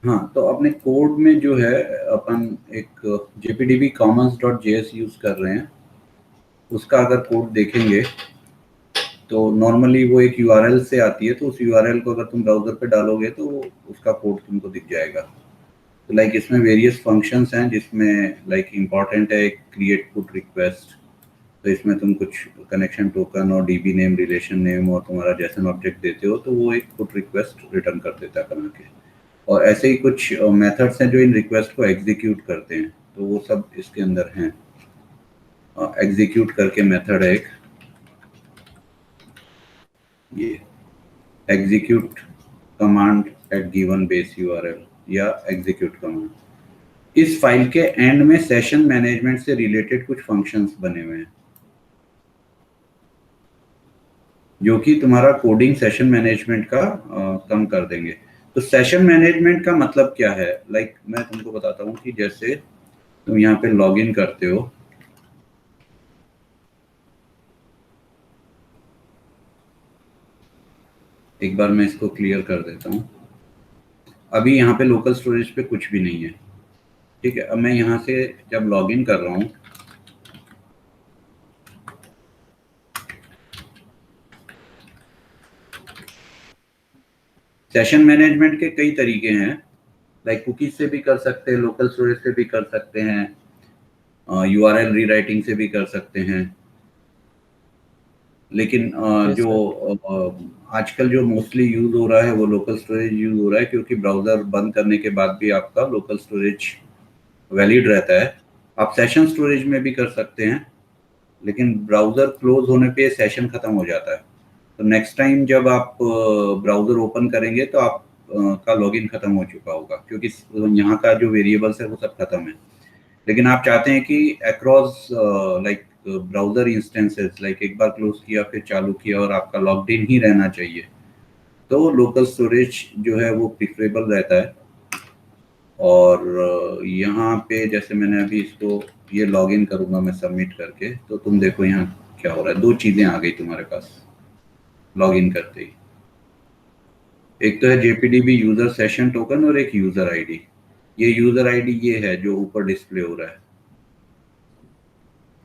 हाँ, तो अपने कोड में जो है अपन एक jpdb commons.js यूज कर रहे हैं। उसका अगर कोड देखेंगे तो नॉर्मली वो एक यूआरएल से आती है, तो उस यूआरएल को अगर तुम ब्राउजर पे डालोगे तो उसका कोड तुमको दिख जाएगा। तो लाइक इसमें वेरियस फंक्शंस हैं, जिसमें लाइक इम्पॉर्टेंट है एक क्रिएट पुट रिक्वेस्ट। तो इसमें तुम कुछ कनेक्शन टोकन और डीबी नेम, रिलेशन नेम और तुम्हारा जैसन ऑब्जेक्ट देते हो, तो वो एक पुट रिक्वेस्ट रिटर्न कर देता है बना के। और ऐसे ही कुछ मेथड्स हैं जो इन रिक्वेस्ट को एग्जीक्यूट करते हैं, तो वो सब इसके अंदर हैं। एग्जीक्यूट करके मेथड है एक, ये execute command eight given base URL या एग्जीक्यूट कमांड। इस फाइल के एंड में सेशन मैनेजमेंट से रिलेटेड कुछ फंक्शंस बने हुए हैं, जो कि तुम्हारा कोडिंग सेशन मैनेजमेंट का कम कर देंगे। तो सेशन मैनेजमेंट का मतलब क्या है, लाइक मैं तुमको बताता हूँ कि जैसे तुम यहाँ पे लॉग इन करते हो, एक बार मैं इसको क्लियर कर देता हूँ। अभी यहाँ पे लोकल स्टोरेज पे कुछ भी नहीं है, ठीक है। अब मैं यहाँ से जब लॉग इन कर रहा हूँ, सेशन मैनेजमेंट के कई तरीके हैं, लाइक कुकीज से भी कर सकते हैं, लोकल स्टोरेज से भी कर सकते हैं, यूआरएल रीराइटिंग से भी कर सकते हैं। लेकिन यस जो सर। आजकल जो मोस्टली यूज हो रहा है वो लोकल स्टोरेज यूज हो रहा है, क्योंकि ब्राउजर बंद करने के बाद भी आपका लोकल स्टोरेज वैलिड रहता है। आप सेशन स्टोरेज में भी कर सकते हैं, लेकिन ब्राउजर क्लोज होने पे सेशन खत्म हो जाता है। तो नेक्स्ट टाइम जब आप ब्राउजर ओपन करेंगे तो आप का लॉगिन खत्म हो चुका होगा, क्योंकि यहाँ का जो वेरिएबल्स है वो सब खत्म है। लेकिन आप चाहते हैं कि across like browser instances, like एक बार क्लोज किया फिर चालू किया और आपका लॉग्ड इन ही रहना चाहिए, तो लोकल स्टोरेज जो है वो प्रिफरेबल रहता है। और यहाँ पे जैसे मैंने अभी इसको ये लॉगिन करूंगा मैं सबमिट करके, तो तुम देखो यहाँ क्या हो रहा है। दो चीजें आ गई तुम्हारे पास लॉगिन करते ही। एक तो है जेपीडीबी यूजर सेशन टोकन और एक यूजर आईडी। ये यूजर आईडी ये है जो ऊपर डिस्प्ले हो रहा है,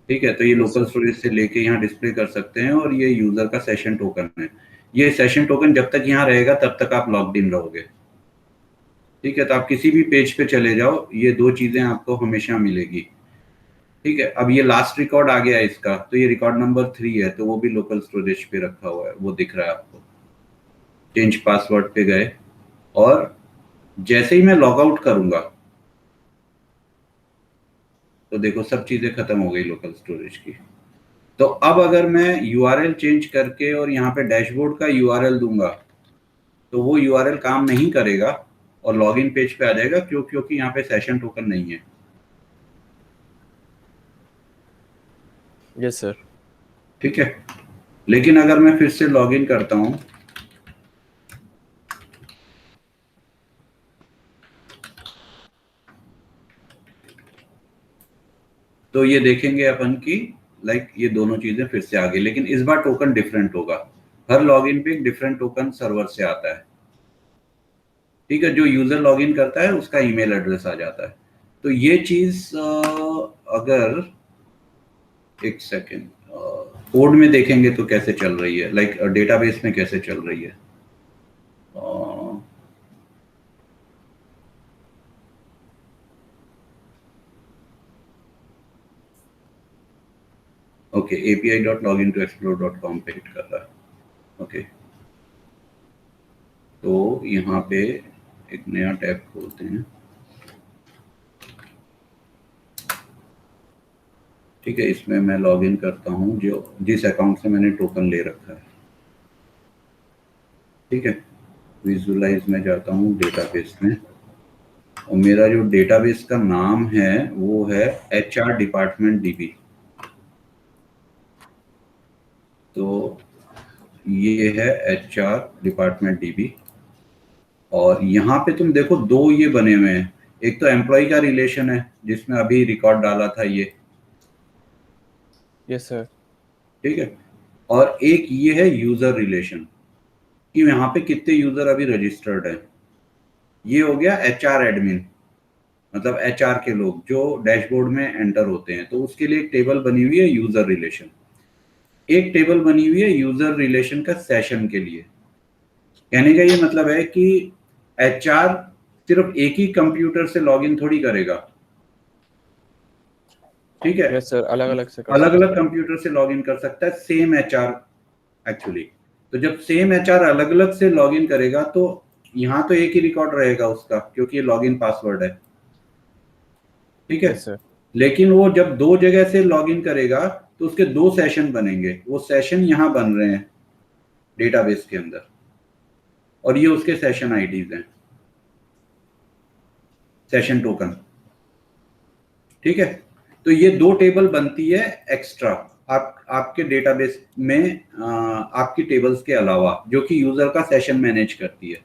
ठीक है। तो ये यस लोकल सर। स्टोरेज से लेके यहाँ डिस्प्ले कर सकते हैं, और ये यूजर का सेशन टोकन है। ये सेशन टोकन जब तक यहाँ रहेगा तब तक आप लॉग्ड इन रहोगे, ठीक है। तो आप किसी भी पेज पे चले जाओ, ये दो चीजें आपको हमेशा मिलेगी, ठीक है। अब ये लास्ट रिकॉर्ड आ गया है इसका, तो ये रिकॉर्ड नंबर 3 है, तो वो भी लोकल स्टोरेज पे रखा हुआ है, वो दिख रहा है आपको। चेंज पासवर्ड पे गए, और जैसे ही मैं लॉग आउट करूंगा तो देखो सब चीजें खत्म हो गई लोकल स्टोरेज की। तो अब अगर मैं यूआरएल चेंज करके और यहाँ पे डैशबोर्ड का यूआरएल दूंगा, तो वो यूआरएल काम नहीं करेगा और लॉगिन पेज पे आ जाएगा, क्योंकि यहाँ पे सेशन टोकन नहीं है, यस सर। ठीक है। लेकिन अगर मैं फिर से लॉगिन करता हूँ, तो ये देखेंगे अपन की लाइक ये दोनों चीजें फिर से आ गई, लेकिन इस बार टोकन डिफरेंट होगा। हर लॉगिन पे एक डिफरेंट टोकन सर्वर से आता है, ठीक है। जो यूजर लॉगिन करता है उसका ईमेल एड्रेस आ जाता है। तो ये चीज अगर एक सेकेंड कोड में देखेंगे तो कैसे चल रही है, लाइक डेटाबेस में कैसे चल रही है। ओके, api.login to explore.com पे हिट कर रहा है। ओके, तो यहाँ पे एक नया टैब खोलते हैं, ठीक है। इसमें मैं लॉगिन करता हूँ जो जिस अकाउंट से मैंने टोकन ले रखा है, ठीक है। विजुअलाइज में जाता हूँ डेटाबेस में, और मेरा जो डेटाबेस का नाम है वो है HR डिपार्टमेंट DB। तो ये है HR डिपार्टमेंट DB, और यहाँ पे तुम देखो दो ये बने हुए हैं। एक तो एम्प्लॉय का रिलेशन है जिसमें अभी रिकॉर्ड डाला था ये, यस सर। ठीक है। और एक ये है यूजर रिलेशन, कि यहाँ पे कितने यूजर अभी रजिस्टर्ड है। ये हो गया एचआर एडमिन, मतलब एचआर के लोग जो डैशबोर्ड में एंटर होते हैं। तो उसके लिए एक टेबल बनी हुई है यूजर रिलेशन, एक टेबल बनी हुई है यूजर रिलेशन का सेशन के लिए। कहने का ये मतलब है कि एचआर सिर्फ एक ही कंप्यूटर से लॉगिन थोड़ी करेगा, ठीक है, यस सर, अलग अलग से कर अलग सकते अलग हैं। कंप्यूटर से लॉगिन कर सकता है सेम एचआर एक्चुअली। तो जब सेम एचआर अलग अलग से लॉगिन करेगा तो यहाँ तो एक ही रिकॉर्ड रहेगा उसका, क्योंकि ये लॉगिन पासवर्ड है, ठीक है। Yes sir. लेकिन वो जब दो जगह से लॉगिन करेगा तो उसके दो सेशन बनेंगे, वो सेशन यहाँ बन रहे हैं डेटाबेस के अंदर, और ये उसके सेशन आईडीज हैं, सेशन टोकन, ठीक है। तो ये दो टेबल बनती है एक्स्ट्रा आपके डेटाबेस में, आपकी टेबल्स के अलावा, जो कि यूजर का सेशन मैनेज करती है।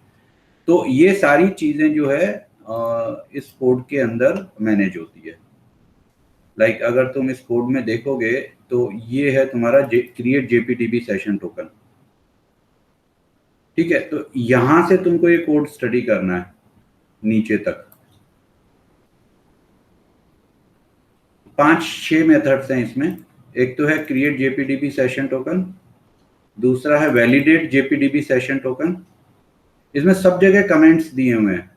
तो ये सारी चीजें जो है इस कोड के अंदर मैनेज होती है। लाइक अगर तुम इस कोड में देखोगे तो ये है तुम्हारा क्रिएट जेपीटीबी सेशन टोकन, ठीक है। तो यहां से तुमको ये कोड स्टडी करना है नीचे तक। 5-6 मेथड्स हैं इसमें। एक तो है क्रिएट जेपीडीबी सेशन टोकन, दूसरा है वैलिडेट जेपीडीबी सेशन टोकन। इसमें सब जगह कमेंट्स दिए हुए हैं,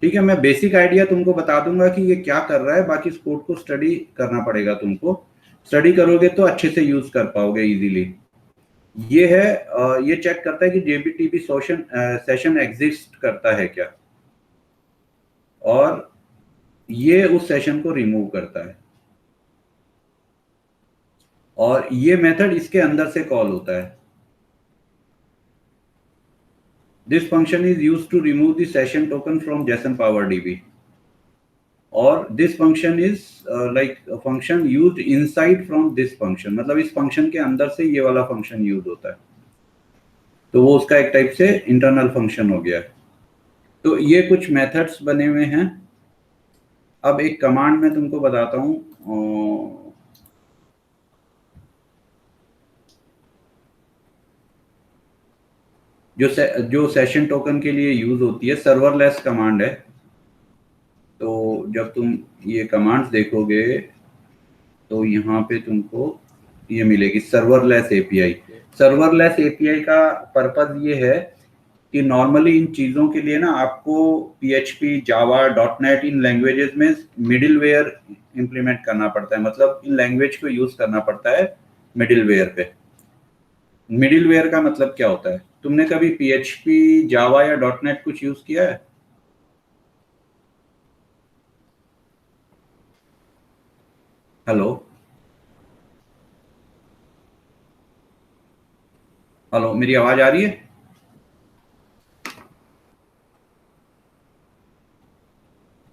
ठीक है। मैं बेसिक आइडिया तुमको बता दूंगा कि ये क्या कर रहा है, बाकी इस कोड को स्टडी करना पड़ेगा तुमको। स्टडी करोगे तो अच्छे से यूज कर पाओगे इजीली। ये है ये चेक करता है कि जेपीटीबी सेशन एग्जिस्ट करता है क्या, और ये उस सेशन को रिमूव करता है। और ये मेथड इसके अंदर से कॉल होता है। This function is used to remove the session token from JSON power DB, और this function is like function used inside from this function, मतलब इस फंक्शन के अंदर से ये वाला फंक्शन यूज होता है। तो वो उसका एक टाइप से इंटरनल फंक्शन हो गया। तो ये कुछ मेथड्स बने हुए हैं। अब एक कमांड मैं तुमको बताता हूँ, जो सेशन टोकन के लिए यूज होती है, सर्वरलेस कमांड है। तो जब तुम ये कमांड्स देखोगे तो यहाँ पे तुमको ये मिलेगी सर्वरलेस एपीआई। सर्वरलेस एपीआई का पर्पज ये है कि नॉर्मली इन चीज़ों के लिए ना आपको पीएचपी, जावा, डॉटनेट, इन लैंग्वेजेस में मिडिलवेयर इंप्लीमेंट करना पड़ता है, मतलब इन लैंग्वेज को यूज करना पड़ता है मिडिलवेयर पे। मिडिलवेयर का मतलब क्या होता है? तुमने कभी पीएचपी, जावा या डॉटनेट कुछ यूज किया है? हेलो, हेलो, मेरी आवाज आ रही है?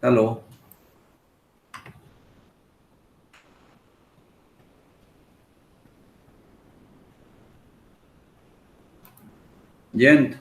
हेलो, जयंत।